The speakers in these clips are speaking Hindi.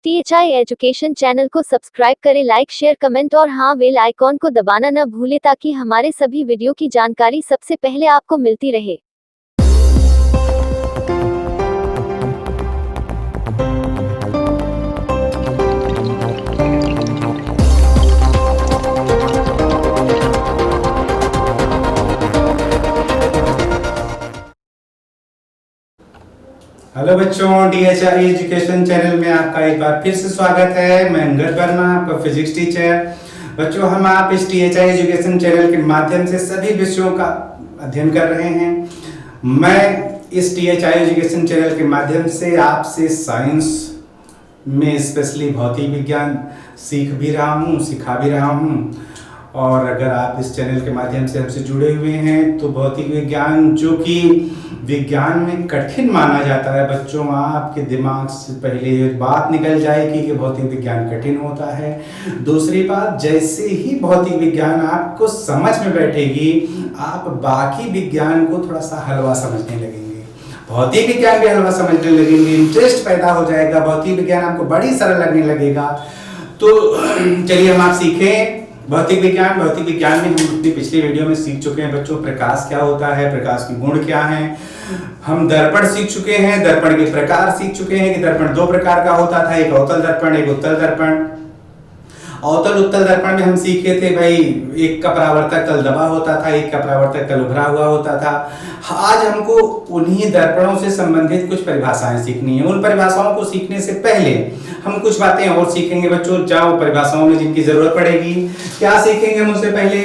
THI एजुकेशन चैनल को सब्सक्राइब करें, लाइक शेयर कमेंट और हाँ बेल आइकॉन को दबाना न भूलें ताकि हमारे सभी वीडियो की जानकारी सबसे पहले आपको मिलती रहे। हेलो बच्चों, DHI एजुकेशन चैनल में आपका एक बार फिर से स्वागत है। मैं अंगद वर्मा, आपका फिजिक्स टीचर। बच्चों, हम आप इस DHI एजुकेशन चैनल के माध्यम से सभी विषयों का अध्ययन कर रहे हैं। मैं इस DHI एजुकेशन चैनल के माध्यम से आपसे साइंस में स्पेशली भौतिक विज्ञान सीख भी रहा हूँ, सिखा भी रहा हूँ। और अगर आप इस चैनल के माध्यम से हमसे जुड़े हुए हैं तो भौतिक विज्ञान, जो कि विज्ञान में कठिन माना जाता है, बच्चों आपके दिमाग से पहले ये बात निकल जाएगी कि भौतिक विज्ञान कठिन होता है। दूसरी बात, जैसे ही भौतिक विज्ञान आपको समझ में बैठेगी, आप बाकी विज्ञान को थोड़ा सा हलवा समझने लगेंगे, भौतिक विज्ञान भी हलवा समझने लगेंगे, इंटरेस्ट पैदा हो जाएगा, भौतिक विज्ञान आपको बड़ी सरल लगने लगेगा। तो चलिए हम आप सीखें भौतिक विज्ञान। भौतिक विज्ञान में हम अपनी पिछली वीडियो में सीख चुके हैं बच्चों, प्रकाश क्या होता है, प्रकाश के गुण क्या हैं। हम दर्पण सीख चुके हैं, दर्पण के प्रकार सीख चुके हैं कि दर्पण दो प्रकार का होता था, एक अवतल दर्पण, एक उत्तल दर्पण। अवतल उत्तल दर्पण में हम सीखे थे भाई, एक का परावर्तक तल दबा होता था, एक का परावर्तक तल उभरा हुआ होता था। आज हमको उन्हीं दर्पणों से संबंधित कुछ परिभाषाएं सीखनी है। उन परिभाषाओं को सीखने से पहले हम कुछ बातें और सीखेंगे बच्चों, जहाँ परिभाषाओं में जिनकी जरूरत पड़ेगी। क्या सीखेंगे हम उनसे पहले?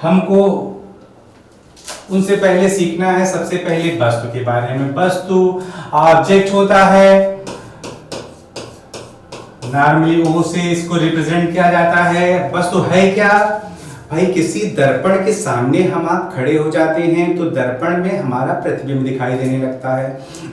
हमको उनसे पहले सीखना है सबसे पहले वस्तु के बारे में। वस्तु ऑब्जेक्ट होता है, नॉर्मली ओ से इसको रिप्रेजेंट किया जाता है। वस्तु है क्या भाई? किसी दर्पण के सामने हम आप खड़े हो जाते हैं तो दर्पण में हमारा प्रतिबिंब दिखाई देने लगता है।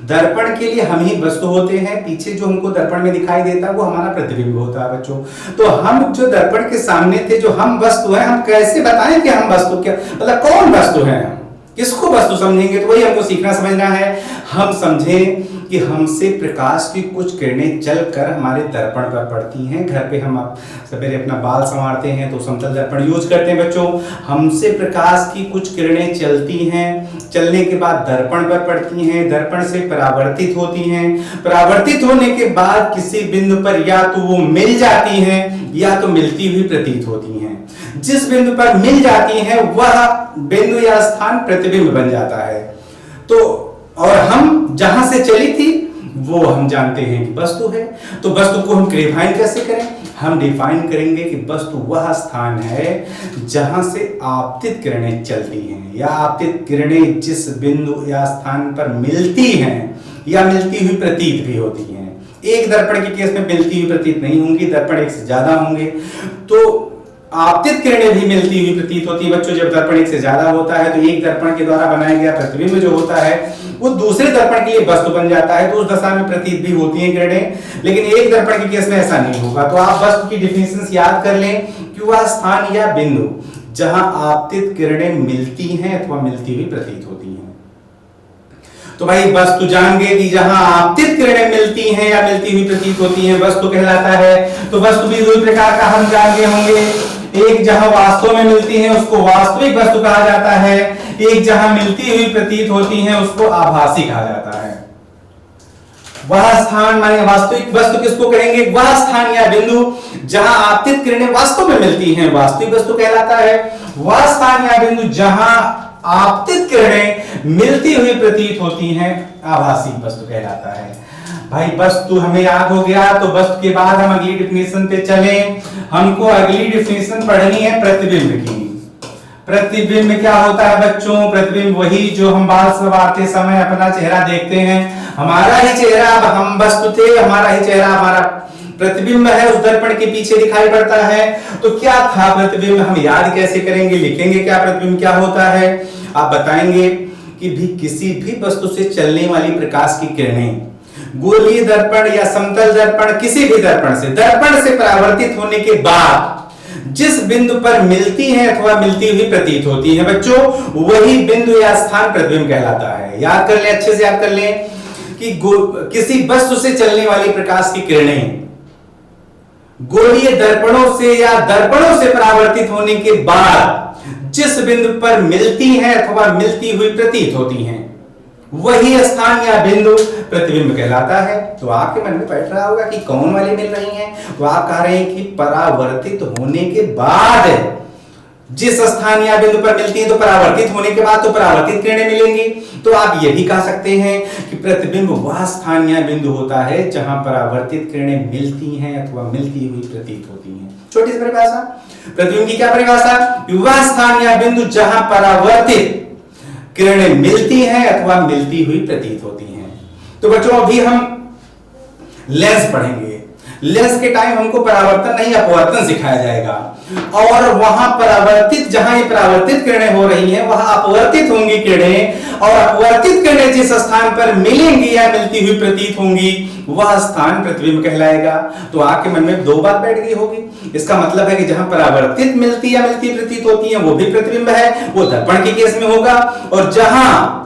दर्पण के लिए हम ही वस्तु होते हैं, पीछे जो हमको दर्पण में दिखाई देता है वो हमारा प्रतिबिंब होता है बच्चों। तो हम जो दर्पण के सामने थे, जो हम वस्तु हैं, हम कैसे बताएं कि हम वस्तु क्या, मतलब कौन वस्तु है, किसको वस्तु समझेंगे? तो वही हमको सीखना समझना है। हम समझें कि हमसे प्रकाश की कुछ किरणें चलकर हमारे दर्पण पर पड़ती हैं। घर पे हम सवेरे अपना बाल संवारते हैं तो समतल दर्पण यूज करते हैं बच्चों। हमसे प्रकाश की कुछ किरणें चलती हैं, चलने के बाद दर्पण पर पड़ती हैं, दर्पण से परावर्तित होती हैं, परावर्तित होने के बाद किसी बिंदु पर या तो वो मिल जाती हैं या तो मिलती हुई प्रतीत होती हैं। जिस बिंदु पर मिल जाती हैं वह बिंदु या स्थान प्रतिबिंब बन जाता है। तो और हम जहां से चली थी वो हम जानते हैं कि वस्तु है। तो वस्तु को हम डिफाइन कैसे करें? हम डिफाइन करेंगे कि वस्तु वह स्थान है जहां से आपतित किरणें चलती हैं, या आपतित किरणें जिस बिंदु या स्थान पर मिलती हैं या मिलती हुई प्रतीत भी होती हैं। एक दर्पण के केस में मिलती हुई प्रतीत नहीं होंगी, दर्पण एक से ज्यादा होंगे तो आपतित किरणें भी मिलती हुई प्रतीत होती है बच्चों। जब दर्पण एक से ज्यादा होता है तो एक दर्पण के द्वारा बनाया गया प्रतिबिंब जो होता है वो दूसरे दर्पण के लिए वस्तु बन जाता है, तो उस दशा में प्रतीत भी होती हैं किरणें। लेकिन एक दर्पण के केस में ऐसा नहीं होगा। तो आप वस्तु की डिफिनेशन याद कर लें कि वह स्थान या बिंदु जहां आपतित किरणें मिलती हैं अथवा मिलती हुई प्रतीत होती हैं। तो भाई वस्तु जान गए कि जहां आपतित किरणें मिलती हैं या मिलती हुई प्रतीत होती हैं वस्तु कहलाता है। तो वस्तु भी दो प्रकार का हम जान गए होंगे, एक जहां वास्तव में मिलती है उसको वास्तविक वस्तु कहा जाता है, एक जहां मिलती हुई प्रतीत होती है उसको आभासी कहा जाता है। वह स्थान माने वास्तविक वस्तु किसको कहेंगे? वह स्थान या बिंदु जहां आपतित किरणें वास्तव में मिलती हैं वास्तविक वस्तु कहलाता है। वह स्थान या बिंदु जहां आपतित किरणें मिलती हुई प्रतीत होती हैं आभासी वस्तु कहलाता है। भाई वस्तु हमें याद हो गया, तो वस्तु के बाद हम अगली डिफिनेशन पे चलें। हमको अगली डिफिनेशन पढ़नी है प्रतिबिंब की। प्रतिबिंब क्या होता है बच्चों? प्रतिबिंब वही जो हम बाल संवारते समय अपना चेहरा देखते हैं, हमारा ही चेहरा, अब हम वस्तु थे, हमारा ही चेहरा हमारा प्रतिबिंब है, उस दर्पण के पीछे दिखाई पड़ता है। तो क्या था प्रतिबिंब? हम याद कैसे करेंगे, लिखेंगे क्या प्रतिबिंब क्या होता है? आप बताएंगे कि भी किसी भी वस्तु से चलने वाली प्रकाश की किरणें गोलीय दर्पण या समतल दर्पण, किसी भी दर्पण से परावर्तित होने के बाद जिस बिंदु पर मिलती हैं अथवा मिलती हुई प्रतीत होती है बच्चों, वही बिंदु या स्थान प्रतिबिंब कहलाता है। याद कर ले, अच्छे से याद कर ले कि किसी वस्तु से चलने वाली प्रकाश की किरणें गोलीय दर्पणों से या दर्पणों से परावर्तित होने के बाद जिस बिंदु पर मिलती हैं अथवा मिलती हुई प्रतीत होती हैं, वही स्थान या बिंदु प्रतिबिंब कहलाता है। तो आपके मन में बैठ रहा होगा कि कौन वाली मिल रही हैं? तो आप कह रहे हैं कि परावर्तित होने के बाद जिस स्थान या बिंदु पर मिलती है, तो परावर्तित होने के बाद तो परावर्तित किरणें मिलेंगी। तो आप ये भी कह सकते हैं कि प्रतिबिंब वह स्थान या बिंदु होता है जहां परावर्तित किरणें मिलती हैं अथवा मिलती हुई प्रतीत होती हैं। छोटी सी परिभाषा, प्रतिबिंब की क्या परिभाषा? वह स्थान या बिंदु जहां परावर्तित किरणें मिलती हैं अथवा मिलती हुई प्रतीत होती हैं। तो बच्चों अभी हम लेंस पढ़ेंगे। लेंस के टाइम हमको परावर्तन नहीं अपवर्तन सिखाया जाएगा, और वहां परावर्तित, जहां ये परावर्तित किरणें हो रही हैं वहां अपवर्तित होंगी किरणें, और अपवर्तित किरणें जिस स्थान पर मिलेंगी या मिलती हुई प्रतीत होंगी वह स्थान प्रतिबिंब कहलाएगा। तो आपके मन में दो बात बैठ गई होगी। इसका मतलब है कि जहां परावर्तित मिलती या मिलती प्रतीत होती है वो भी प्रतिबिंब है, वो दर्पण के केस में होगा, और जहां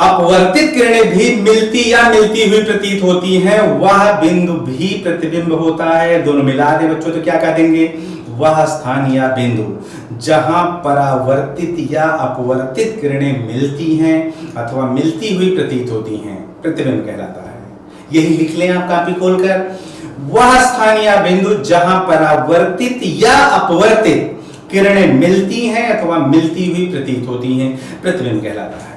अपवर्तित किरणें भी मिलती या मिलती हुई प्रतीत होती हैं वह बिंदु भी प्रतिबिंब होता है। दोनों मिला दे बच्चों तो क्या कह देंगे? वह स्थान या बिंदु जहां परावर्तित या अपवर्तित किरणें मिलती हैं अथवा मिलती हुई प्रतीत होती हैं प्रतिबिंब कहलाता है। यही लिख लें आप कॉपी खोलकर, वह स्थान या बिंदु जहां परावर्तित या अपवर्तित किरणें मिलती हैं अथवा मिलती हुई प्रतीत होती हैं प्रतिबिंब कहलाता है।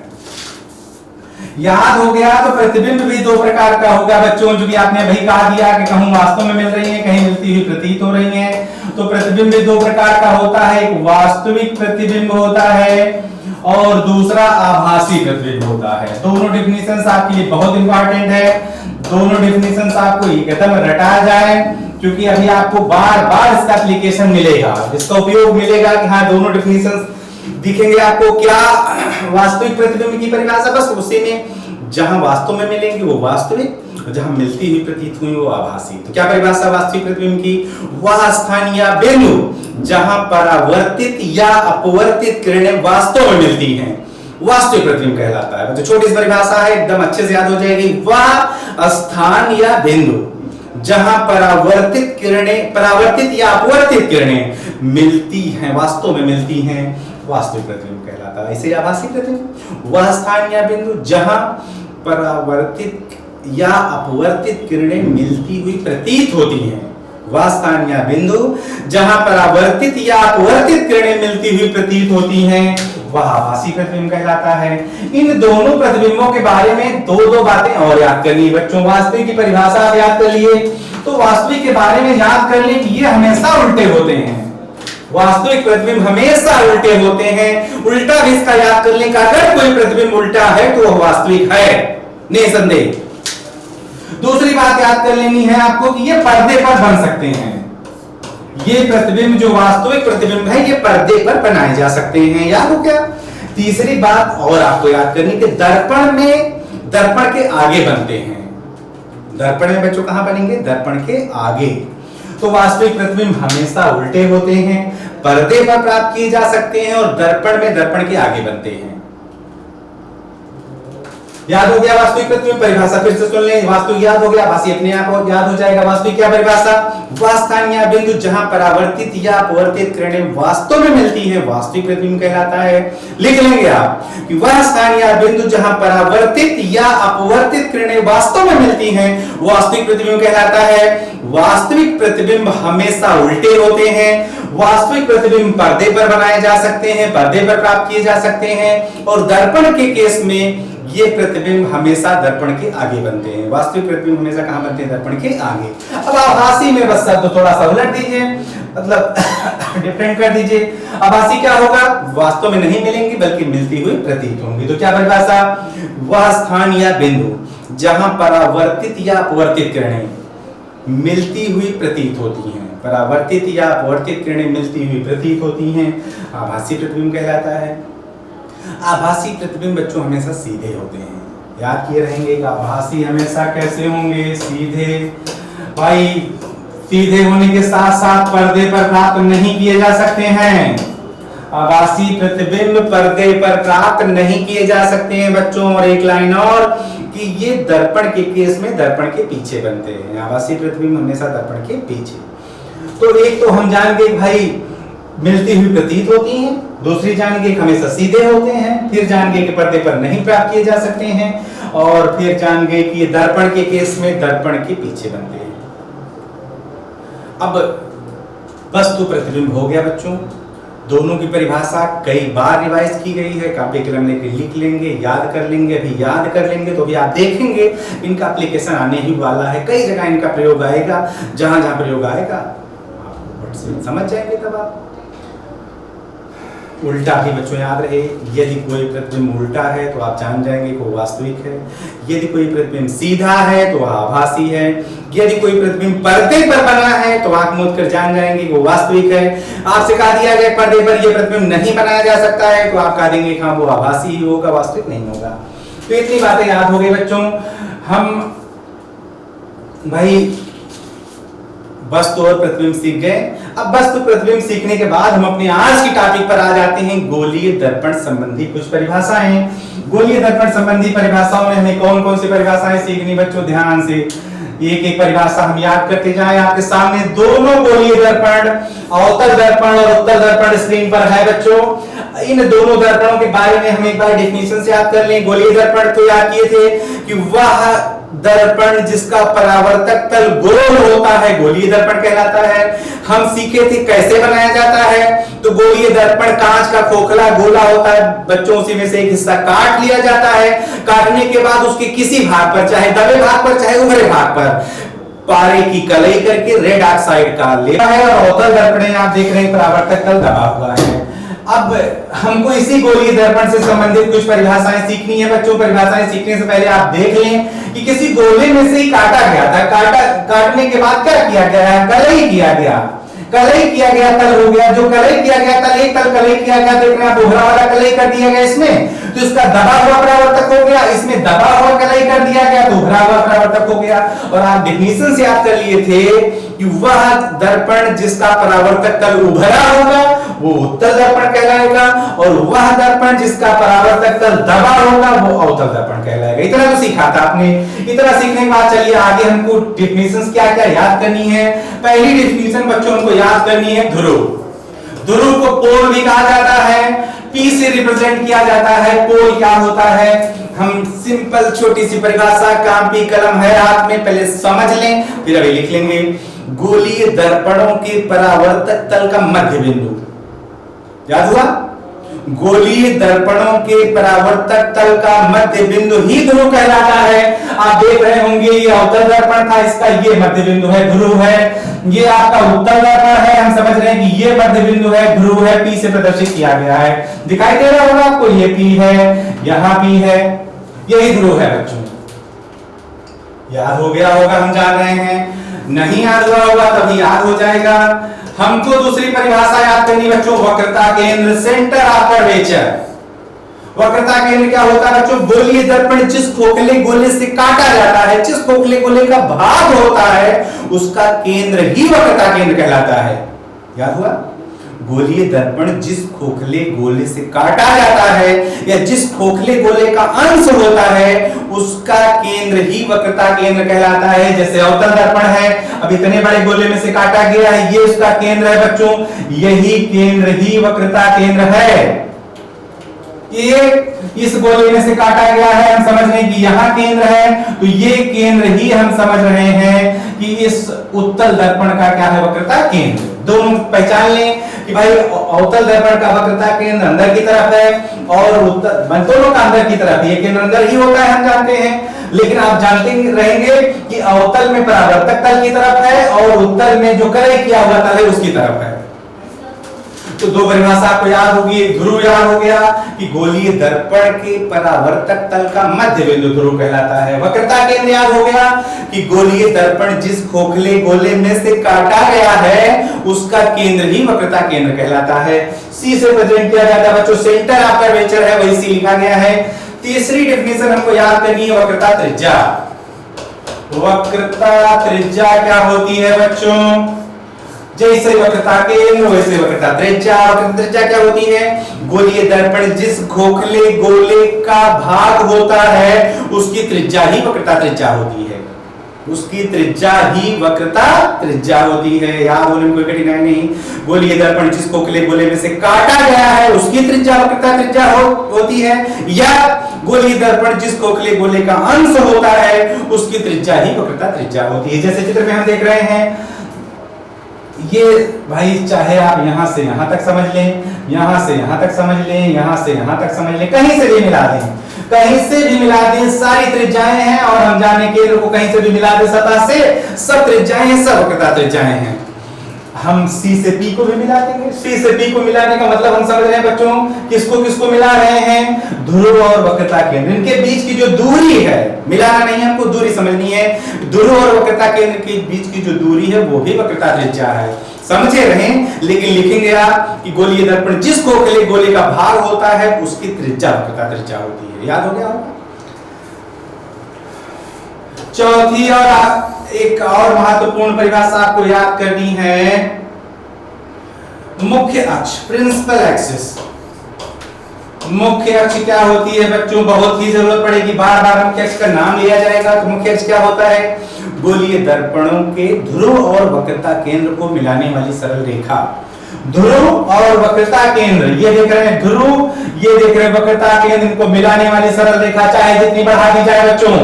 याद हो गया? तो प्रतिबिंब भी दो प्रकार का होगा बच्चों, जो कि आपने अभी कहा दिया कि कहीं वास्तव में मिल रही है, कहीं मिलती हुई प्रतीत हो रही है। तो प्रतिबिंब भी दो प्रकार का होता है, एक वास्तविक प्रतिबिंब होता है और दूसरा आभासी प्रतिबिंब होता है। दोनों डेफिनेशंस आपके लिए बहुत इंपॉर्टेंट है। दोनों डेफिनेशंस आपको एकदम रटा जाए, क्योंकि अभी आपको बार बार इसका एप्लीकेशन मिलेगा, इसका उपयोग मिलेगा कि हाँ दोनों डेफिनेशंस दिखेंगे आपको। क्या वास्तविक प्रतिबिंब की परिभाषा? बस उसी में जहां वास्तव में मिलेंगे वो वास्तविक, जहां मिलती हुई प्रतीत हुई वो आभासी। तो क्या परिभाषा वास्तविक प्रतिबिंब की? वह स्थान या बिंदु जहां परावर्तित या अपवर्तित किरणें वास्तव में मिलती हैं वास्तविक प्रतिबिंब कहलाता है। जो छोटी सी परिभाषा है एकदम अच्छे से याद हो जाएगी। वह स्थान या बिंदु जहां परावर्तित किरणें, परावर्तित या अपवर्तित किरणें मिलती हैं, वास्तव में मिलती हैं, वास्तविक प्रतिबिंब कहलाता है। इसे आभासी प्रतिबिंब। वह स्थान या बिंदु जहां परावर्तित या अपवर्तित किरणें मिलती हुई प्रतीत होती हैं, वह स्थान या बिंदु जहां परावर्तित या अपवर्तित किरणें मिलती हुई प्रतीत होती हैं वह आभासी प्रतिबिंब कहलाता है। इन दोनों प्रतिबिंबों के बारे में दो बातें और याद करनी है बच्चों। वास्तविक की परिभाषा आप याद कर लिए, तो वास्तविक के बारे में याद कर लें कि ये हमेशा उल्टे होते हैं। वास्तविक प्रतिबिंब हमेशा उल्टे होते हैं। उल्टा भी इसका याद कर लें कि अगर कोई प्रतिबिंब उल्टा है तो वह वास्तविक है, निसंदेह। दूसरी बात याद कर लेनी है आपको कि ये पर्दे पर बन सकते हैं। ये प्रतिबिंब जो वास्तविक प्रतिबिंब है ये पर्दे पर बनाए जा सकते हैं। याद हो क्या? तीसरी बात और आपको याद करनी कि दर्पण में, दर्पण के आगे बनते हैं। दर्पण में बच्चों कहां बनेंगे? दर्पण के आगे। तो वास्तविक प्रतिबिंब हमेशा उल्टे होते हैं, पर्दे पर प्राप्त किए जा सकते हैं और दर्पण में, दर्पण के आगे बनते हैं। याद हो गया वास्तविक प्रतिबिंब? परिभाषा फिर से सुन लें। वास्तविक याद हो गया, आभासी अपने आप याद हो जाएगा। वास्तविक क्या परिभाषा? वह स्थान या बिंदु जहां परावर्तित या अपवर्तित किरणें वास्तव में मिलती हैं वास्तविक प्रतिबिंब कहलाता है। लिख लेंगे आप कि वह स्थान या बिंदु जहां परावर्तित या अपवर्तित किरणें वास्तव में मिलती हैं वास्तविक प्रतिबिंब कहलाता है। वास्तविक प्रतिबिंब हमेशा उल्टे होते हैं। वास्तविक प्रतिबिंब पर्दे पर बनाए जा सकते हैं, पर्दे पर प्राप्त किए जा सकते हैं, और दर्पण के केस में ये प्रतिबिंब हमेशा दर्पण के आगे बनते हैं। वास्तविक प्रतिबिंब हमेशा कहां बनते हैं? दर्पण के आगे। अब आभासी में बस शब्द थोड़ा सा उलट दीजिए, मतलब डिफरेंट कर दीजिए। आभासी क्या होगा? वास्तव में नहीं मिलेंगी बल्कि मिलती हुई प्रतीत होंगी। तो क्या परिभाषा? वह स्थान या बिंदु जहां परावर्तित या अपवर्तित किरणें मिलती हुई प्रतीत होती हैं, परावर्तित या अपवर्तित किरणें मिलती हुई प्रतीत होती हैं, आभासी प्रतिबिंब कहलाता है। आभासी प्रतिबिंब बच्चों हमेशा सीधे होते हैं। याद किए रहेंगे कि आभासी हमेशा कैसे होंगे? सीधे। भाई सीधे होने के साथ साथ पर्दे पर प्राप्त नहीं किए जा सकते हैं। आभासी प्रतिबिंब पर्दे पर प्राप्त नहीं किए जा सकते हैं बच्चों। और एक लाइन और कि ये दर्पण के केस में दर्पण के पीछे बनते हैं, आभासी प्रतिबिंब हमेशा दर्पण के पीछे। तो एक तो हम जान गए भाई मिलती हुई प्रतीत होती हैं, दूसरी जान गए हमेशा सीधे होते हैं, फिर जान गए कि पर्दे पर नहीं प्राप्त किए जा सकते हैं, और फिर जान गए कि ये दर्पण के केस में दर्पण के पीछे बनते हैं। अब वस्तु प्रतिबिंब हो गया बच्चों, दोनों की परिभाषा कई बार रिवाइज की गई है, कॉपी कलम लेकर लिख लेंगे, याद कर लेंगे, अभी याद कर लेंगे तो भी आप देखेंगे इनका एप्लीकेशन आने ही वाला है, कई जगह इनका प्रयोग आएगा, जहां जहां प्रयोग आएगा आप समझ जाएंगे। तब आप उल्टा भी बच्चों याद रहे, यदि कोई प्रतिबिंब उल्टा है तो आप जान जाएंगे कि वो वास्तविक है, यदि कोई प्रतिबिंब सीधा है तो वह आभासी है, यदि कोई प्रतिबिंब पर्दे पर बना है तो आंख मूंद कर जान जाएंगे कि वो वास्तविक है। आपसे कहा दिया गया पर्दे पर यह प्रतिबिंब नहीं बनाया जा सकता है तो आप कह देंगे हाँ वो आभासी ही होगा, वास्तविक नहीं होगा। तो इतनी बातें याद हो गई बच्चों। हम भाई वस्तु और प्रतिबिंब सीख गए। अब वस्तु प्रतिबिंब सीखने के बाद हम अपने आज की टॉपिक पर आ जाते हैं, गोलीय दर्पण संबंधी कुछ परिभाषाएं। गोलीय दर्पण संबंधी परिभाषाओं में हमें कौन कौन सी परिभाषाएं सीखनी बच्चों, ध्यान से एक एक परिभाषा हम याद करते जाएं। आपके सामने दोनों गोलीय दर्पण, अवतल दर्पण और उत्तल दर्पण स्क्रीन पर है बच्चों। इन दोनों दर्पणों के बारे में हम एक बार डेफिनेशन से याद कर लें। गोलीय दर्पण तो याद किए थे कि वह दर्पण जिसका परावर्तक तल गोल होता है गोलीय दर्पण कहलाता है। हम सीखे थे कैसे बनाया जाता है, तो गोलीय दर्पण कांच का खोखला गोला होता है बच्चों, उसी में से एक हिस्सा काट लिया जाता है। काटने के बाद उसके किसी भाग पर, चाहे दबे भाग पर चाहे उभरे भाग पर, पारे की कलई करके रेड ऑक्साइड का लेना है, और अवतल दर्पण आप देख रहे हैं परावर्तक तल दबा हुआ है। अब हमको इसी गोलीय दर्पण से संबंधित कुछ परिभाषाएं सीखनी है बच्चों। परिभाषाएं सीखने से पहले आप देख लें कि किसी गोले में से ही काटा गया था, काटने के बाद क्या किया गया, कलई किया गया, कलई किया गया तल हो गया। जो कलई किया गया तल, एक तल कलई किया गया, देख रहे हैं आप उभरा वाला कलई कर दिया गया इसमें, तो इसका दबा हुआ परावर्तक हो गया, इसमें दबा हुआ कलई कर दिया गया तो उभरा हुआ परावर्तक हो गया। और आप डेफिनेशन से याद कर लिए थे कि वह दर्पण जिसका परावर्तक तल उभरा होगा वो उत्तल दर्पण कहलाएगा, और वह दर्पण जिसका परावर्तक तल दबा होगा वो अवतल दर्पण कहलाएगा। इतना तो सीखा था आपने। इतना सीखने के बाद चलिए आगे हमको डेफिनेशंस क्या क्या याद करनी है। पहली डेफिनेशन बच्चों हमको याद करनी है ध्रुव। ध्रुव को पोल भी कहा जाता है, पी से रिप्रेजेंट किया जाता है। पोल क्या होता है, हम सिंपल छोटी सी परिभाषा, कॉपी कलम है हाथ में, पहले समझ लें फिर अभी लिख लेंगे। गोलीय दर्पणों के परावर्तक तल का मध्य बिंदु, याद हुआ, गोलीय दर्पणों के परावर्तक तल का मध्य बिंदु ही ध्रुव कहलाता है। आप देख रहे होंगे ये अवतल दर्पण था, इसका ये मध्य बिंदु है, ध्रुव है। ये आपका उत्तल दर्पण है, हम समझ रहे हैं कि ये मध्य बिंदु है, ध्रुव है, पी से प्रदर्शित किया गया है। दिखाई दे रहा होगा आपको, ये पी है, यहां पी है, यही ध्रुव है बच्चों। याद हो गया होगा, हम जान रहे हैं। नहीं याद हुआ होगा तभी याद हो जाएगा। हमको दूसरी परिभाषा याद करनी बच्चों, वक्रता केंद्र, सेंटर ऑफ कर्वेचर। वक्रता केंद्र क्या होता है बच्चों, गोलीय दर्पण जिस खोखले गोले से काटा जाता है, जिस खोखले गोले का भाग होता है उसका केंद्र ही वक्रता केंद्र कहलाता है। याद हुआ, गोलीय दर्पण जिस खोखले गोले से काटा जाता है या जिस खोखले गोले का अंश होता है उसका केंद्र ही वक्रता केंद्र कहलाता है। जैसे अवतल दर्पण है, अब इतने बड़े गोले में से काटा गया है, ये उसका केंद्र है बच्चों, यही केंद्र ही वक्रता केंद्र है। ये इस गोले में से काटा गया है, हम समझ रहे हैं कि यहाँ केंद्र है, तो ये केंद्र ही हम समझ रहे हैं कि इस उत्तल दर्पण का क्या है, वक्रता केंद्र। दोनों पहचान लें कि भाई अवतल दर्पण का वक्रता केंद्र अंदर की तरफ है और उत्तल, दोनों का अंदर की तरफ, ये केंद्र अंदर ही होता है हम जानते हैं। लेकिन आप जानते रहेंगे कि अवतल में परावर्तक तल की तरफ है और उत्तल में जो कलई किया हुआ तल है उसकी तरफ है। तो दो परिभाषा आपको याद होगी, ध्रुव याद हो गया कि गोलीय दर्पण के परावर्तक तल का मध्य बिंदु ध्रुव कहलाता है। वक्रता केंद्र याद हो गया कि गोलीय दर्पण जिस खोखले गोले में से काटा गया है उसका केंद्र ही वक्रता केंद्र कहलाता है। सी से प्रेजेंट किया जाता है बच्चों, सेंटर ऑफ कर्वेचर है, वही सी लिखा गया है। तीसरी डेफिनेशन हमको याद करनी है, वक्रता त्रिज्या। वक्रता त्रिज्या क्या होती है बच्चों, जैसे वक्रता केंद्र वैसे वक्रता त्रिज्या। वक्रता त्रिज्या क्या होती है, गोलीय दर्पण जिस खोखले गोले का भाग होता है उसकी त्रिज्या ही वक्रता त्रिज्या होती है, उसकी त्रिज्या ही वक्रता त्रिज्या होती है। याद होने में कोई कठिनाई नहीं। गोलीय दर्पण जिस खोखले गोले में से काटा गया है उसकी त्रिज्या वक्रता त्रिज्या होती है, या गोलीय दर्पण जिस खोखले गोले का अंश होता है उसकी त्रिज्या ही वक्रता त्रिज्या होती है। जैसे चित्र में हम देख रहे हैं, ये भाई चाहे आप यहां से यहां तक समझ लें, यहां से यहां तक समझ लें, यहां से यहां तक समझ लें, कहीं से भी मिला दें, कहीं से भी मिला दें, सारी त्रिज्याएं हैं और हम जाने केंद्र को कहीं से भी मिला दें सतह से, सब त्रिज्याएं हैं, सब वक्रता त्रिज्याएं हैं। हम C से P को भी मिला देंगे। C से P को मिलाने का मतलब हम समझ रहे हैं बच्चों, किसको किसको मिला रहे हैं, ध्रुव और वक्रता केंद्र, इनके बीच की जो दूरी है, मिलाना नहीं है, हमको दूरी समझनी है। ध्रुव और वक्रता केंद्र के बीच की जो दूरी है वो भी वक्रता त्रिज्या है, समझे रहें। लेकिन लिखेंगे आप कि गोलीय दर्पण जिस खोखले गोले का भाग होता है उसकी त्रिज्या वक्रता त्रिज्या होती है। याद हो गया होगा। चौथी और एक और महत्वपूर्ण परिभाषा आपको याद करनी है, मुख्य अक्ष, प्रिंसिपल एक्सिस। मुख्य अक्ष क्या होती है बच्चों, बहुत ही जरूरत पड़ेगी, बार बार मुख्य अक्ष का नाम लिया जाएगा। तो मुख्य अक्ष क्या होता है, गोलीय दर्पणों के ध्रुव और वक्रता केंद्र को मिलाने वाली सरल रेखा। ध्रुव और वक्रता केंद्र, ये देख रहे हैं ध्रुव, ये देख रहे हैं वक्रता केंद्र, इनको मिलाने वाली सरल रेखा चाहे जितनी बढ़ा दी जाए बच्चों,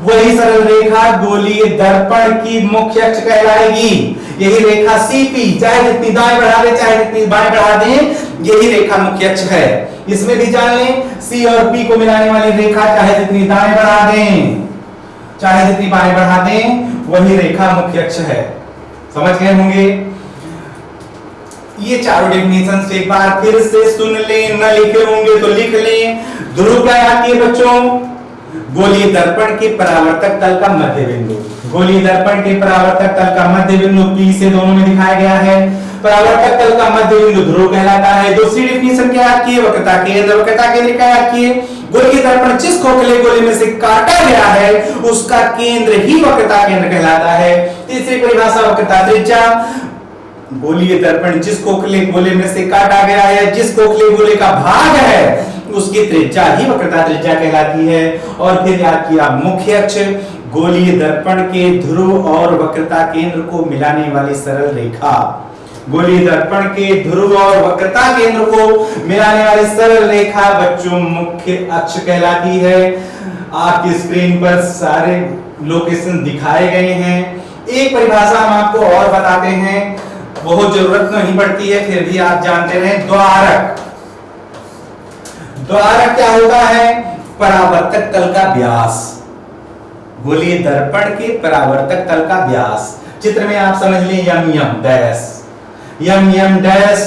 वही सरल रेखा गोलीय दर्पण की मुख्य अक्ष कहलाएगी। यही रेखा CP, चाहे जितनी दाएं बढ़ा दे चाहे जितनी बाएं बढ़ा दें, यही रेखा मुख्य अक्ष है। इसमें भी जान लें, C और P को मिलाने वाली रेखा चाहे जितनी दाएं बढ़ा दें चाहे जितनी बाएं बढ़ा दें, वही रेखा मुख्य अक्ष है। समझ गए होंगे। ये चारों डेफिनेशन एक बार फिर से सुन लें, न लिखे होंगे तो लिख लें। ध्रुव क्या आती है बच्चों, गोलीय दर्पण के परावर्तक तल का मध्य बिंदु। गोलीय दर्पण के परावर्तक तल का मध्य बिंदु P से दोनों में दिखाया गया है। परावर्तक तल का मध्य बिंदु ध्रुव कहलाता है। दूसरी डेफिनेशन क्या आती है, वक्रता केंद्र। वक्रता केंद्र क्या आती है, गोलीय दर्पण जिस खोखले गोले में से काटा गया है उसका केंद्र ही वक्रता केंद्र कहलाता है। तीसरी परिभाषा वक्रता त्रिज्या, गोलीय दर्पण जिस खोखले गोले में से काटा गया है, जिस खोखले गोले का भाग है उसकी त्रिज्या ही वक्रता त्रिज्या कहलाती है। और फिर याद किया मुख्य अक्ष, गोलीय दर्पण के ध्रुव और वक्रता केंद्र को मिलाने वाली सरल रेखा। गोलीय दर्पण के ध्रुव और वक्रता केंद्र को मिलाने वाली सरल रेखा बच्चों मुख्य अक्ष कहलाती है। आपकी स्क्रीन पर सारे लोकेशन दिखाए गए हैं। एक परिभाषा हम आपको और बताते हैं, बहुत जरूरत नहीं पड़ती है फिर भी आप जानते रहे, द्वारक। द्वारक क्या होता है, परावर्तक तल का व्यास। गोलीय दर्पण के परावर्तक तल का व्यास। चित्र में आप समझ लें यम यम डैश, यम यम डैश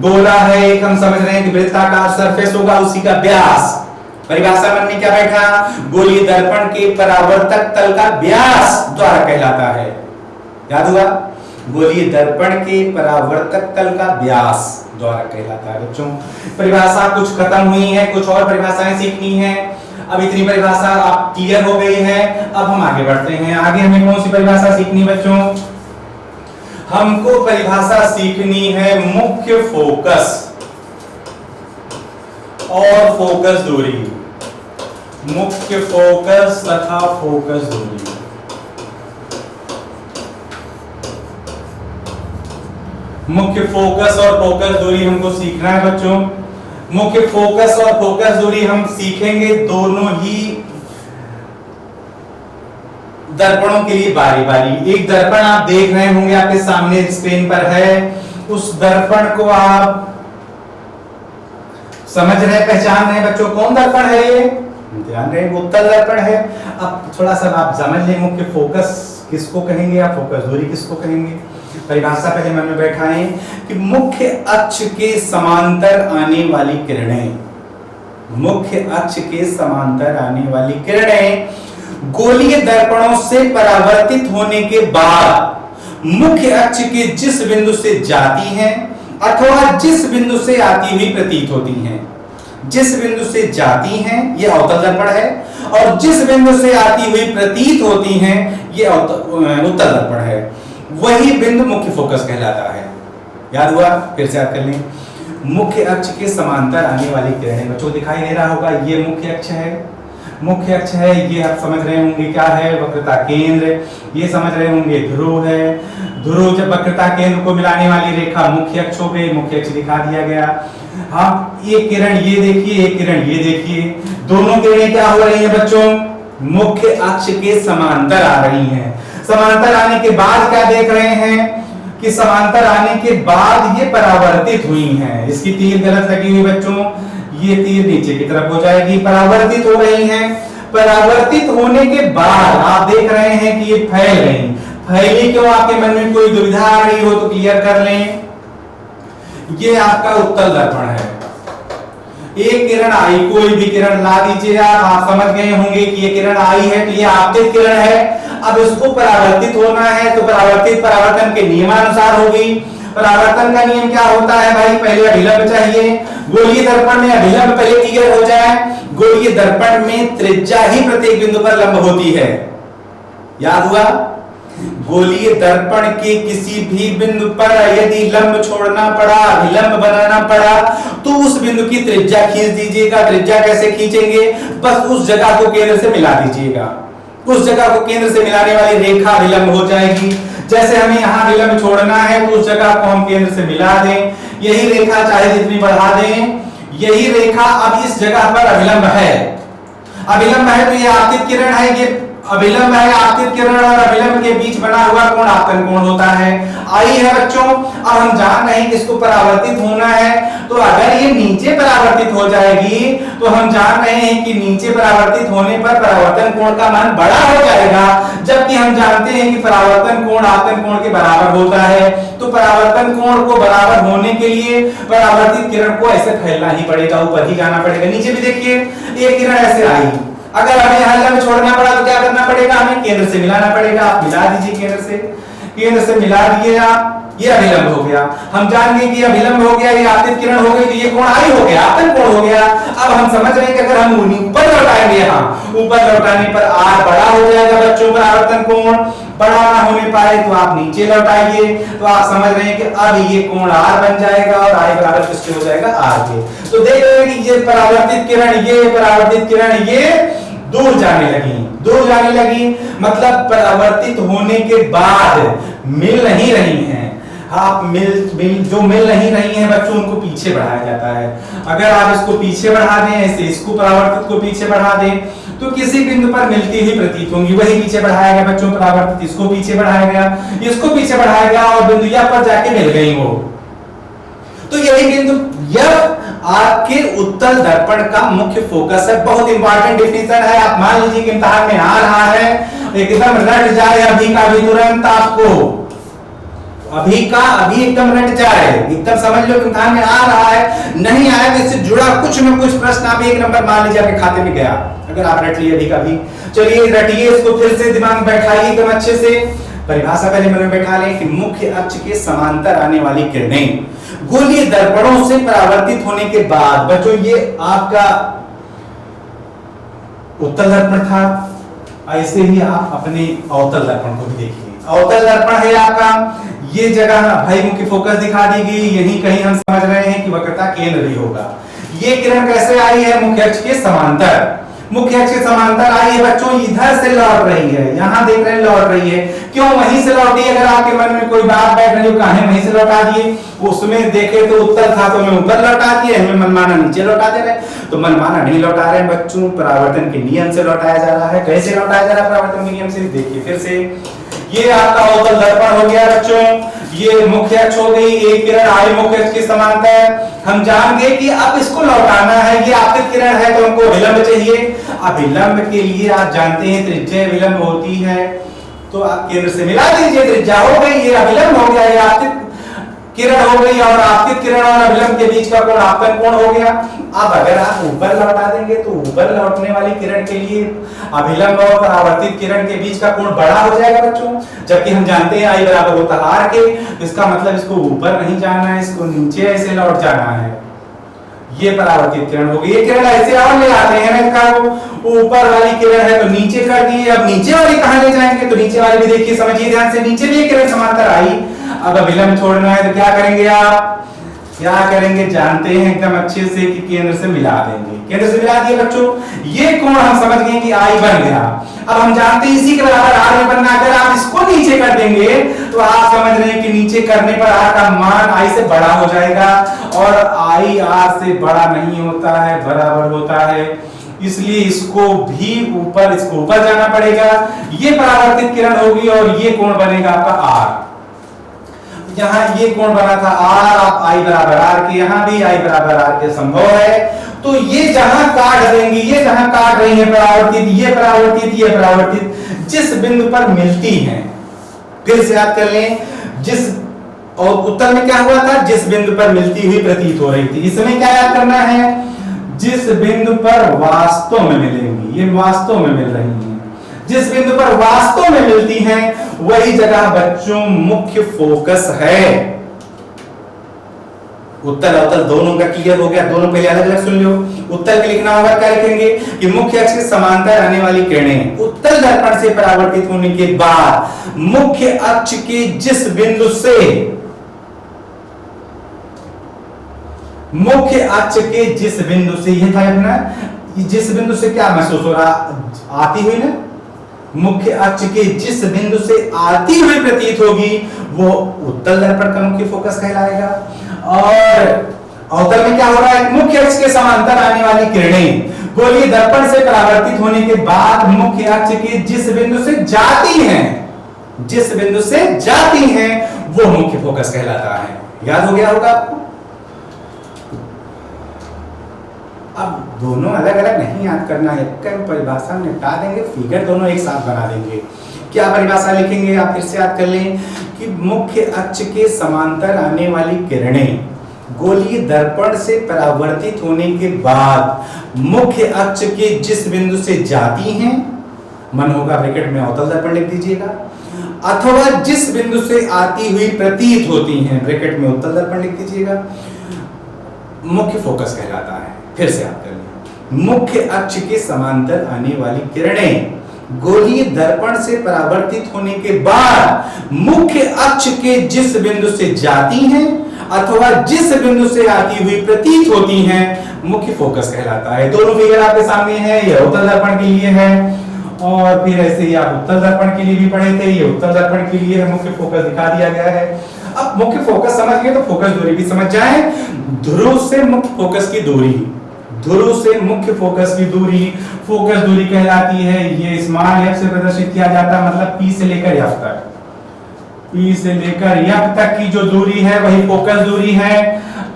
गोला है एक, हम समझ रहे हैं कि वृत्ताकार सरफेस होगा, उसी का व्यास। परिभाषा मन में क्या बैठा, गोलीय दर्पण के परावर्तक तल का व्यास द्वारक कहलाता है। याद हुआ, गोलीय दर्पण के परावर्तक तल का व्यास द्वारक कहलाता है। बच्चों परिभाषा कुछ खत्म हुई है, कुछ और परिभाषाएं सीखनी है। अब इतनी परिभाषा आप क्लियर हो गई है, अब हम आगे बढ़ते हैं। आगे हमें कौन सी परिभाषा सीखनी बच्चों, हमको परिभाषा सीखनी है मुख्य फोकस और फोकस दूरी। मुख्य फोकस तथा फोकस दूरी। मुख्य फोकस और फोकस दूरी हमको सीखना है बच्चों। मुख्य फोकस और फोकस दूरी हम सीखेंगे दोनों ही दर्पणों के लिए बारी बारी। एक दर्पण आप देख रहे होंगे आपके सामने स्क्रीन पर है, उस दर्पण को आप समझ रहे, पहचान रहे बच्चों, कौन दर्पण है ये, ध्यान रहे, उत्तल दर्पण है। अब थोड़ा सा आप समझ लें मुख्य फोकस किसको कहेंगे या फोकस दूरी किसको कहेंगे। परिभाषा पहले मन में बैठाएं कि मुख्य अक्ष के समांतर आने वाली किरणें, मुख्य अक्ष के समांतर आने वाली किरणें गोलीय दर्पणों से परावर्तित होने के बाद मुख्य अक्ष के जिस बिंदु से जाती हैं अथवा जिस बिंदु से आती हुई प्रतीत होती हैं, जिस बिंदु से जाती हैं यह अवतल दर्पण है, और जिस बिंदु से आती हुई प्रतीत होती हैं यह उत्तल दर्पण है, वही बिंदु मुख्य फोकस कहलाता है। याद हुआ, फिर से याद कर लें। मुख्य अक्ष के समांतर आने वाली किरणें। बच्चों दिखाई दे रहा होगा, ये मुख्य अक्ष है, मुख्य अक्ष है, ये आप समझ रहे होंगे क्या है, वक्रता केंद्र। ये समझ रहे होंगे ध्रुव है, ध्रुव जब वक्रता केंद्र को मिलाने वाली रेखा मुख्य अक्ष हो गई, मुख्य अक्ष दिखा दिया गया। हाँ, एक किरण ये देखिए, एक किरण ये देखिए, दोनों किरणें क्या हो रही हैं बच्चों, मुख्य अक्ष के समांतर आ रही हैं। समांतर आने के बाद क्या देख रहे हैं कि समांतर आने के बाद ये परावर्तित हुई हैं। इसकी तीर गलत लगी हुई बच्चों, ये तीर नीचे की तरफ हो जाएगी, परावर्तित हो रही हैं। परावर्तित होने के बाद आप देख रहे हैं कि ये फैल रही। फैली क्यों, आपके मन में कोई दुविधा आ रही हो तो क्लियर कर लें। ये आपका उत्तल दर्पण है, एक किरण आई, कोई भी किरण ला दीजिए आप समझ गए होंगे कि ये किरण आई है तो ये आपतित किरण है। अब इसको परावर्तित होना है तो परावर्तित परावर्तन के नियमानुसार होगी। परावर्तन का नियम क्या होता है भाई, पहले अभिलंब चाहिए। गोलीय दर्पण में अभिलंब पहले क्लियर हो जाए। गोलीय दर्पण में त्रिज्या ही प्रत्येक बिंदु पर लंब होती है, याद हुआ। गोलीय दर्पण के किसी भी बिंदु पर यदि लंब छोड़ना पड़ा, अभिलंब बनाना पड़ा, तो उस बिंदु की त्रिज्या खींच दीजिएगा। त्रिज्या कैसे खींचेंगे, बस उस जगह को केंद्र से मिला दीजिएगा। उस जगह को केंद्र से मिलाने वाली रेखा अभिलंब हो जाएगी। जैसे हमें यहाँ विलंब छोड़ना है तो उस जगह को हम केंद्र से मिला दें। यही रेखा चाहे जितनी बढ़ा दें, यही रेखा अब इस जगह पर अभिलंब है। अभिलंब है तो ये आपतित किरण है, ये अभिलंब है। आपतित किरण और अभिलंब के बीच बना हुआ कोण आपतन कोण होता है। आई है बच्चों, अब हम जान रहे हैं कि इसको परावर्तित होना है, तो अगर ये नीचे परावर्तित हो जाएगी तो हम जान रहे हैं कि नीचे परावर्तित होने पर परावर्तन कोण का मान बड़ा हो जाएगा, जबकि हम जानते हैं कि परावर्तन कोण आपतन कोण के बराबर होता है। तो परावर्तन कोण को बराबर होने के लिए परावर्तित किरण को ऐसे फैलना ही पड़ेगा, ऊपर ही जाना पड़ेगा। नीचे भी देखिए, एक किरण ऐसे आई, अगर हमें यहाँ लंब छोड़ना पड़ा तो क्या करना पड़ेगा, हमें केंद्र से मिलाना पड़ेगा। आप मिला दीजिए केंद्र से मिला दिए आप, ये अभिलंब हो गया। हम जान गए कि अभिलंब हो गया, ये आपतित किरण हो गई, तो ये कोण आई हो गया, आपतन कोण हो गया। अब हम समझ रहे हैं कि अगर हम ऊपर लौटाएंगे, यहाँ ऊपर लौटाने पर आर बड़ा हो जाएगा बच्चों, परावर्तन कोण बड़ा ना होने पाए तो आप नीचे लौटाइए, तो आप समझ रहे हैं कि अब ये कोण आर बन जाएगा और आई बराबर किसके हो जाएगा, आर के। तो देख रहे हैं कि ये परावर्तित किरण ये दूर जाने लगी, मतलब परावर्तित होने के बाद मिल नहीं रही हैं। आप जो मिल नहीं रही हैं बच्चों, उनको पीछे बढ़ाया जाता है। अगर आप इसको पीछे बढ़ा दें, ऐसे इसको परावर्तित को पीछे बढ़ा दें, तो किसी बिंदु पर मिलती हुई प्रतीत होंगी, वही पीछे बढ़ाया गया बच्चों, परावर्तित इसको पीछे बढ़ाया गया, इसको पीछे बढ़ाया गया और बिंदु यहाँ पर जाके मिल गई वो। तो यही बिंदु यह आपके उत्तल दर्पण का मुख्य फोकस है। बहुत इंपॉर्टेंट डिफिनेशन है। आप मान लीजिए कि इम्तिहान में आ रहा है, एकदम रट जाए अभी का अभी, तुरंत आपको अभी का अभी एकदम रट जाए, एकदम समझ लो कि इम्तिहान में आ रहा है। नहीं आया तो इससे जुड़ा कुछ न कुछ प्रश्न आप एक नंबर मान लीजिए आपके खाते में गया, अगर आप रट लिए अभी का भी। चलिए रटिए, इसको फिर से दिमाग में बैठाइए एकदम अच्छे से। परिभाषा पहले मन में बैठा लें कि मुख्य अक्ष के समांतर आने वाली किरणें गोलीय दर्पणों से परावर्तित होने के बाद बच्चों, ये आपका उत्तल दर्पण था। ऐसे ही आप अपने अवतल दर्पण को भी देखिए। अवतल दर्पण है आपका, ये जगह भाई मुख्य फोकस दिखा दी गई, यही कहीं हम समझ रहे हैं कि वक्रता केंद्र भी होगा। ये किरण कैसे आई है, मुख्य अक्ष के समांतर, मुख्य अक्ष के समांतर आई है बच्चों, इधर से लौट रही है। यहाँ देख रहे हैं लौट रही है, क्यों वहीं से लौटी? अगर आपके मन में कोई बात बैठ रही हो, कहां वहीं से लौटा दिए, उसमें देखे तो उत्तर था तो मैं ऊपर लौटा दिए, हमें मनमाना नीचे लौटा दे रहे, तो मनमाना नहीं लौटा रहे हैं बच्चों, परावर्तन के नियम से लौटाया जा रहा है। कैसे लौटाया जा रहा है परावर्तन के नियम से, देखिए फिर से। ये आपका अवतल दर्पण हो गया बच्चों, ये मुख्य अक्ष हो गई, एक किरण आई मुख्य अक्ष के समांतर। हम जान गए कि अब इसको लौटाना है, ये आपतित किरण है तो हमको अभिलंब चाहिए। अभिलंब के लिए आप जानते हैं त्रिज्या विलंब होती है, तो आप केंद्र से मिला दीजिए, त्रिज्या हो गई, ये अभिलंब हो गया, ये आपतित किरण हो गई, और आपतित किरण और अभिलंब के बीच का कोण आपतन कोण हो गया। अब अगर आप ऊपर लौटा देंगे तो ऊपर लौटने वाली किरण के लिए अभिलंब और परावर्तित किरण के बीच का कोण बड़ा हो जाएगा बच्चों, जबकि हम जानते हैं आई बराबर होता है आर के। इसका मतलब इसको ऊपर नहीं जाना है, इसको नीचे ऐसे लौट जाना है। ये परावर्तित किरण हो गई। ये किरण ऐसे और ले आते हैं ना, इसका ऊपर वाली किरण है तो नीचे कर दी, अब नीचे वाली कहां ले जाएंगे, तो नीचे वाली भी देखिए, समझिए ध्यान से, नीचे भी एक किरण समांतर आई। अब अभिलंब छोड़ना है तो क्या करेंगे आप, क्या करेंगे जानते हैं एकदम अच्छे से कि केंद्र से मिला देंगे। केंद्र से मिला दिए बच्चों, ये कोण हम समझ गए कि आई बन गया। अब हम जानते हैं इसी के बराबर आर में बनना, अगर आप इसको नीचे कर देंगे तो आप समझ रहे हैं कि नीचे करने पर आर का मान आई से बड़ा हो जाएगा, और आई आर से बड़ा नहीं होता है, बराबर होता है। इसलिए इसको ऊपर जाना पड़ेगा। ये परावर्तित किरण होगी और ये कोण बनेगा आपका आर। यहाँ ये कोण बना था आर, आप आई बराबर आर के, यहाँ भी आई बराबर आर के संभव है। तो ये जहां काट देंगी, ये जहां काट रही है परावर्तित, ये परावर्तित, ये परावर्तित, जिस बिंदु पर मिलती हैं, फिर से याद कर लें, जिस और उत्तर में क्या हुआ था, जिस बिंदु पर मिलती हुई प्रतीत हो रही थी। इसमें क्या याद करना है, जिस बिंदु पर वास्तव में मिलेंगी, ये वास्तव में मिल रही हैं, जिस बिंदु पर वास्तव में मिलती हैं वही जगह बच्चों मुख्य फोकस है। उत्तल अवतल दोनों का क्लियर हो गया, दोनों पहले अलग अलग सुन लो। उत्तल के लिखना होगा, क्या लिखेंगे कि मुख्य अक्ष के समांतर आने वाली किरणें उत्तल दर्पण से परावर्तित होने के बाद मुख्य अक्ष के जिस बिंदु से, मुख्य अक्ष के जिस बिंदु से, ये था अपना, जिस बिंदु से क्या महसूस हो रहा, आती हुई ना, मुख्य अक्ष के जिस बिंदु से आती हुई प्रतीत होगी वो उत्तल दर्पण का मुख्य फोकस कहलाएगा। और अवतल में क्या हो रहा है, मुख्य अक्ष के समांतर आने वाली किरणें गोलीय दर्पण से परावर्तित होने के बाद मुख्य अक्ष के जिस बिंदु से जाती हैं, जिस बिंदु से जाती हैं वो मुख्य फोकस कहलाता है। याद हो गया होगा आपको। अब दोनों अलग अलग नहीं याद करना है, परिभाषा निपटा देंगे, फिगर दोनों एक साथ बना देंगे। क्या परिभाषा लिखेंगे, आप फिर से याद कर लें कि मुख्य अक्ष के समांतर आने वाली किरणें गोलीय दर्पण से परावर्तित होने के बाद मुख्य अक्ष के जिस बिंदु से जाती हैं, मन होगा ब्रैकेट में अवतल दर्पण लिख दीजिएगा, अथवा जिस बिंदु से आती हुई प्रतीत होती हैं, ब्रैकेट में उत्तल दर्पण लिख दीजिएगा, मुख्य फोकस कहलाता है। फिर से याद कर लें, मुख्य अक्ष के समांतर आने वाली किरणें गोलीय दर्पण से परावर्तित होने के बाद मुख्य अक्ष के जिस बिंदु से जाती हैं अथवा जिस बिंदु से आती हुई प्रतीत होती हैं मुख्य फोकस कहलाता है। दोनों फिगर आपके सामने है, ये उत्तल दर्पण के लिए है और फिर ऐसे ही आप उत्तल दर्पण के लिए भी पढ़े थे, ये उत्तल दर्पण के लिए मुख्य फोकस दिखा दिया गया है। अब मुख्य फोकस समझ गए तो फोकस दूरी भी समझ जाए। ध्रुव से मुख्य फोकस की दूरी, ध्रुव से मुख्य फोकस की दूरी फोकस दूरी कहलाती है। ये स्मॉल एफ से प्रदर्शित किया जाता है, मतलब P से लेकर F तक, P से लेकर F तक की जो दूरी है वही फोकस दूरी है।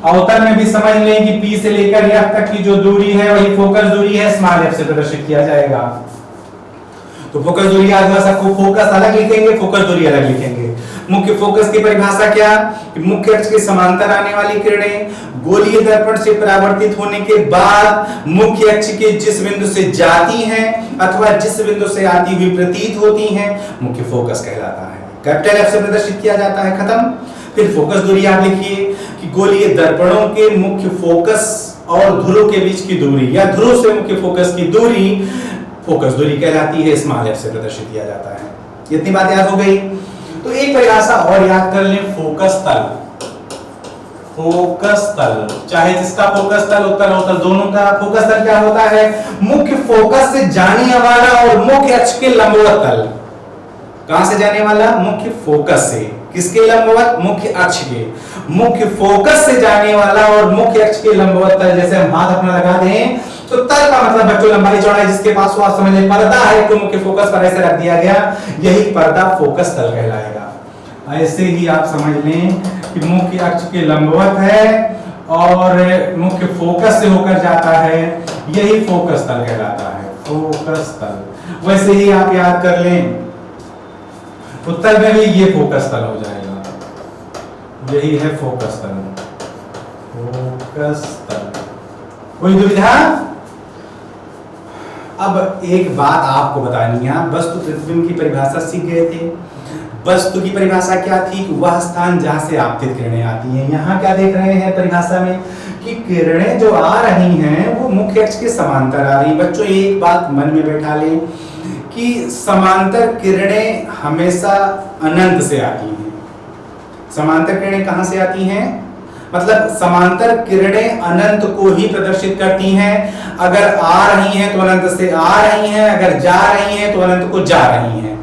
अवतल में भी समझ लें कि P से लेकर F तक की जो दूरी है वही फोकस दूरी है, स्मॉल एफ से प्रदर्शित किया जाएगा। तो फोकस दूरी याद हुआ सबको, फोकस अलग लिखेंगे, फोकस दूरी अलग लिखेंगे। मुख्य फोकस की परिभाषा क्या, मुख्य अक्ष के समांतर आने वाली किरणें गोलीय दर्पण से परावर्तित होने के बाद मुख्य अक्ष के जिस बिंदु से जाती हैं अथवा जिस बिंदु से आती हुई प्रतीत होती हैं मुख्य फोकस कहलाता है। कैपिटल एफ से प्रदर्शित किया जाता है, खत्म। फिर फोकस दूरी आप लिखिए कि गोलीय दर्पणों के मुख्य फोकस और ध्रुव के बीच की दूरी या ध्रुव से मुख्य फोकस की दूरी फोकस दूरी कहलाती है, स्मॉल एफ से प्रदर्शित किया जाता है। इतनी बात याद हो गई। तो एक परिभाषा और याद कर लें, फोकस तल। फोकस तल, चाहे जिसका फोकस तल उत्तल अवतल दोनों का, फोकस तल क्या होता है, मुख्य फोकस से जाने वाला और मुख्य अक्ष के लंबवत तल। कहां से जाने वाला, मुख्य फोकस से, किसके लंबवत, मुख्य अक्ष के, मुख्य फोकस से जाने वाला और मुख्य अक्ष के लंबवत तल। जैसे हम हाथ अपना लगा दें तो तल का मतलब बच्चों लंबाई चौड़ाई जिसके पास हो, आप समझ लें पर्दा है तो मुख्य फोकस पर ऐसे रख दिया गया, यही पर्दा फोकस तल कहलाएगा। ऐसे ही आप समझ लें कि मुख्य अक्ष के लंबवत है और मुख्य फोकस से होकर जाता है, यही फोकस तल कहलाता है, फोकस तल। वैसे ही आप याद कर लें उत्तल में भी ये फोकस तल हो जाएगा, यही है फोकस तल, फोकस तल। कोई दुविधा? अब एक बात आपको बतानी है, वस्तु प्रतिबिंब की परिभाषा सीख गए थे। वस्तु की परिभाषा क्या थी, वह स्थान जहां से आपतित किरणें आती हैं। यहाँ क्या देख रहे हैं परिभाषा में कि किरणें जो आ रही हैं वो मुख्य अक्ष के समांतर आ रही। बच्चों एक बात मन में बैठा लें कि समांतर किरणें हमेशा अनंत से आती हैं। समांतर किरणें कहां से आती हैं, मतलब समांतर किरणें अनंत को ही प्रदर्शित करती हैं। अगर आ रही हैं तो अनंत से आ रही हैं, अगर जा रही हैं तो अनंत को जा रही हैं।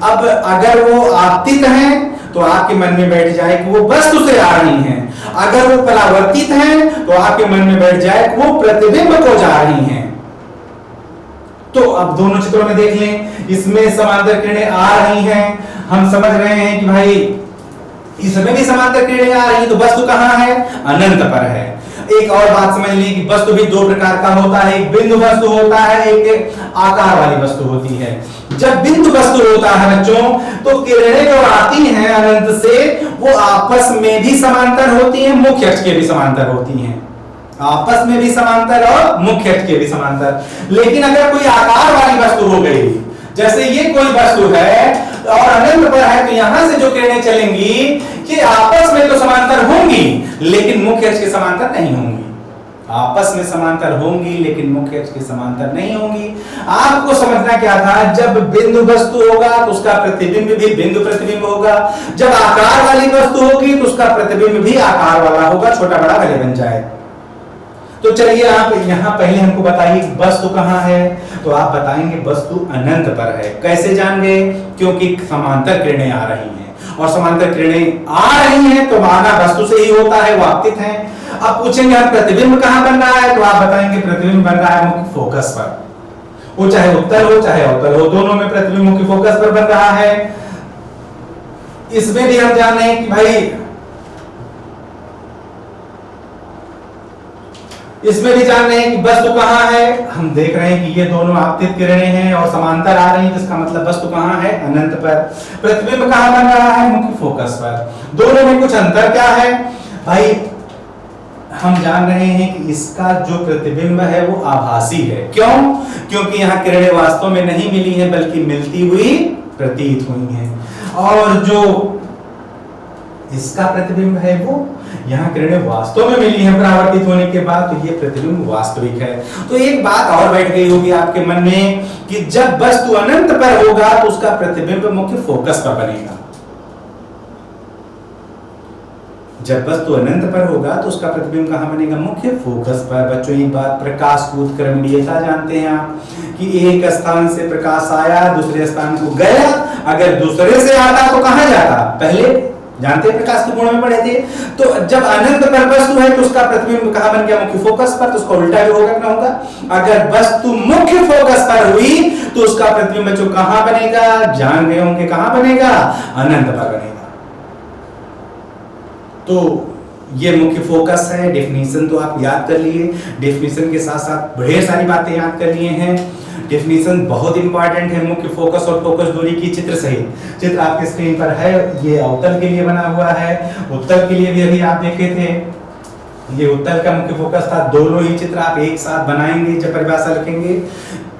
अब अगर वो आपतित हैं तो आपके मन में बैठ जाए कि वो वस्तु से आ रही हैं, अगर वो परावर्तित हैं तो आपके मन में बैठ जाए कि वो प्रतिबिंब को जा रही हैं। तो अब दोनों चित्रों में देख लें, इसमें समांतर किरणें आ रही हैं, हम समझ रहे हैं कि भाई इसमें भी समांतर किरणें आ रही हैं, तो वस्तु कहां है? अनंत पर है। एक और बात समझ ली कि वस्तु भी दो प्रकार का होता है, एक बिंदु वस्तु होता है, एक आकार वाली वस्तु होती है। जब बिंदु वस्तु होता है बच्चों, तो किरणें जो आती हैं अनंत से वो आपस में भी समांतर होती हैं, मुख्य अक्ष के भी समांतर होती हैं, आपस में भी समांतर और मुख्य अक्ष के भी समांतर। लेकिन अगर कोई आकार वाली वस्तु हो गई, जैसे ये कोई वस्तु है और अनंत पर है, तो यहां से जो किरणें चलेंगी कि आपस में तो समांतर होंगी लेकिन मुख्य अक्ष के समांतर नहीं होंगी। आपस में समांतर होंगी लेकिन मुख्य अक्ष के समांतर नहीं होंगी। आपको समझना क्या था, जब बिंदु वस्तु होगा तो उसका प्रतिबिंब भी बिंदु प्रतिबिंब होगा, जब आकार वाली वस्तु होगी तो उसका प्रतिबिंब भी आकार वाला होगा, छोटा बड़ा भले बन जाए। तो चलिए आप यहां पहले हमको बताइए वस्तु कहां है, तो आप बताएंगे वस्तु अनंत पर है। कैसे जान गए? क्योंकि समांतर किरणें आ रही हैं, और समांतर किरणें आ रही हैं तो माना वस्तु से ही होता है, वो आपतित है। अब पूछेंगे हम प्रतिबिंब कहां बन रहा है, तो आप बताएंगे प्रतिबिंब बन रहा है मुख्य फोकस पर, वो चाहे उत्तल हो चाहे अवतल हो, दोनों में प्रतिबिंब मुख्य फोकस पर बन रहा है। इसमें भी हम जान रहे हैं कि भाई इसमें भी जान रहे हैं कि वस्तु कहां है, हम देख रहे हैं कि ये दोनों आपतित किरणें हैं और समांतर आ रही हैं, जिसका मतलब वस्तु कहां है? अनंत पर। प्रतिबिंब कहां बन रहा है? मुख्य फोकस पर। दोनों में कुछ अंतर क्या है भाई? हम जान रहे हैं कि इसका जो प्रतिबिंब है वो आभासी है। क्यों? क्योंकि यहाँ किरणें वास्तव में नहीं मिली हैं बल्कि मिलती हुई प्रतीत हुई हैं, और जो इसका प्रतिबिंब है वो यहाँ किरणें वास्तव में मिली हैं परावर्तित होने के बाद, तो ये प्रतिबिंब वास्तविक है। तो एक बात और बैठ गई होगी आपके मन में कि जब वस्तु अनंत पर होगा तो उसका प्रतिबिंब मुख्य फोकस पर बनेगा। जब वस्तु अनंत पर होगा तो उसका प्रतिबिंब कहां बनेगा? मुख्य फोकस पर। बच्चों एक बात प्रकाश क्रमणीयता जानते हैं आप कि एक स्थान से प्रकाश आया दूसरे स्थान को गया, अगर दूसरे से आता तो कहां जाता? पहले जानते हैं, प्रकाश के गुण में पढ़े थे। तो जब अनंत पर वस्तु है तो उसका प्रतिबिंब कहां बन गया? मुख्य फोकस पर। तो उसका उल्टा भी होगा क्या होगा? अगर वस्तु मुख्य फोकस पर हुई तो उसका प्रतिबिंब बच्चों कहां बनेगा? जान गए होंगे कहां बनेगा? अनंत पर बनेगा। तो ये मुख्य फोकस है। डेफिनेशन तो आप याद कर लिए, डेफिनेशन के साथ साथ ढेर सारी बातें याद कर लिए हैं। डेफिनेशन बहुत इंपॉर्टेंट है। मुख्य फोकस और फोकस दूरी की चित्र सहित चित्र आपके स्क्रीन पर है। ये अवतल के लिए बना हुआ है, उत्तल के लिए भी अभी आप देखे थे। ये उत्तल का मुख्य फोकस था। दोनों ही चित्र आप एक साथ बनाएंगे जब परिभाषा लिखेंगे।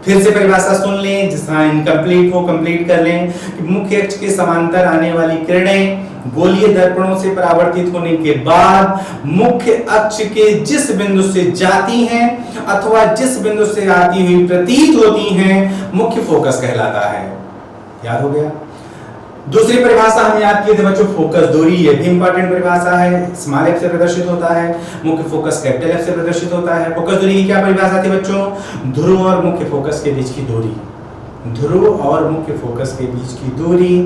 फिर से परिभाषा सुन लें, जिस तरह इनकम्प्लीट हो कंप्लीट कर लें कि मुख्य अक्ष के समांतर आने वाली किरणें गोलीय दर्पणों से परावर्तित होने के बाद मुख्य अक्ष के जिस बिंदु से जाती हैं अथवा जिस बिंदु से आती हुई प्रतीत होती हैं मुख्य फोकस कहलाता है। याद हो गया? दूसरी परिभाषा हम याद किए थे बच्चों, फोकस दूरी। ये भी इंपॉर्टेंट परिभाषा है। स्मॉल एफ से प्रदर्शित होता है, मुख्य फोकस कैपिटल एफ से प्रदर्शित होता है। फोकस दूरी की क्या परिभाषा थी बच्चों? ध्रुव और मुख्य फोकस के बीच की दूरी। ध्रुव और मुख्य फोकस के बीच की दूरी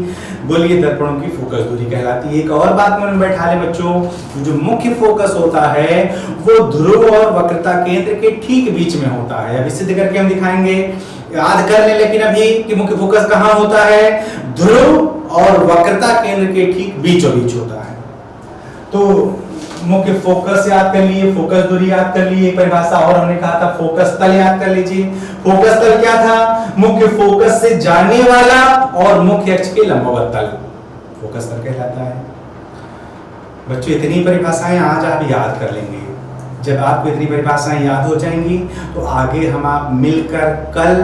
गोलीय दर्पणों की फोकस दूरी कहलाती है। एक और बात मन में बैठा ले बच्चों, जो मुख्य फोकस होता है वो ध्रुव और वक्रता केंद्र के ठीक बीच में होता है। अभी सिद्ध करके हम दिखाएंगे, याद कर ले लेकिन अभी कि मुख्य फोकस कहां होता है? ध्रुव और वक्रता केंद्र के ठीक बीचों बीच होता है। तो मुख्य फोकस याद कर लिए, फोकस दूरी याद कर लिए। एक परिभाषा और हमने कहा था फोकस तल याद कर लीजिए। फोकस तल क्या था? मुख्य फोकस से जाने वाला और मुख्य अक्ष के लंबवत तल फोकस तल कहलाता है। बच्चों इतनी परिभाषाएं आज आप याद कर लेंगे। जब आपको इतनी परिभाषाएं याद हो जाएंगी तो आगे हम आप मिलकर कल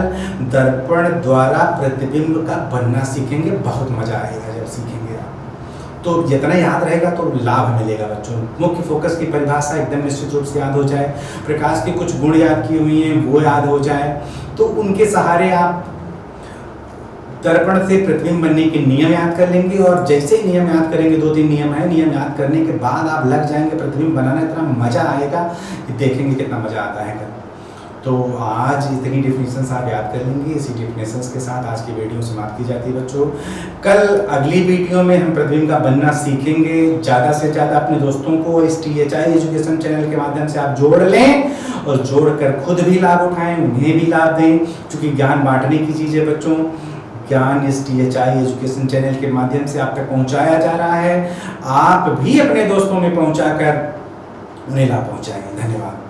दर्पण द्वारा प्रतिबिंब का बनना सीखेंगे। बहुत मजा आएगा जब सीखेंगे आप। तो जितना याद रहेगा तो लाभ मिलेगा बच्चों। मुख्य फोकस की परिभाषा एकदम निश्चित रूप से याद हो जाए, प्रकाश के कुछ गुण याद किए हुए हैं वो याद हो जाए, तो उनके सहारे आप दर्पण से प्रतिबिंब बनने के नियम याद कर लेंगे, और जैसे ही नियम याद करेंगे, 2-3 नियम है, नियम याद करने के बाद आप लग जाएंगे प्रतिबिंब बनाना, इतना मजा आएगा कि देखेंगे कितना मजा आता है। तो आज इतनी डेफिनेशंस आप याद कर लेंगे। इसी डेफिनेशंस के साथ आज की वीडियो समाप्त की जाती है बच्चों। कल अगली वीडियो में हम प्रतिबिंब का बनना सीखेंगे। ज़्यादा से ज़्यादा अपने दोस्तों को इस THI एजुकेशन चैनल के माध्यम से आप जोड़ लें, और जोड़कर खुद भी लाभ उठाएं, उन्हें भी लाभ दें, क्योंकि ज्ञान बांटने की चीज़ है बच्चों। ज्ञान इस THI एजुकेशन चैनल के माध्यम से आप तक पहुंचाया जा रहा है। आप भी अपने दोस्तों में पहुंचाकर उन्हें लाभ पहुंचाएंगे। धन्यवाद।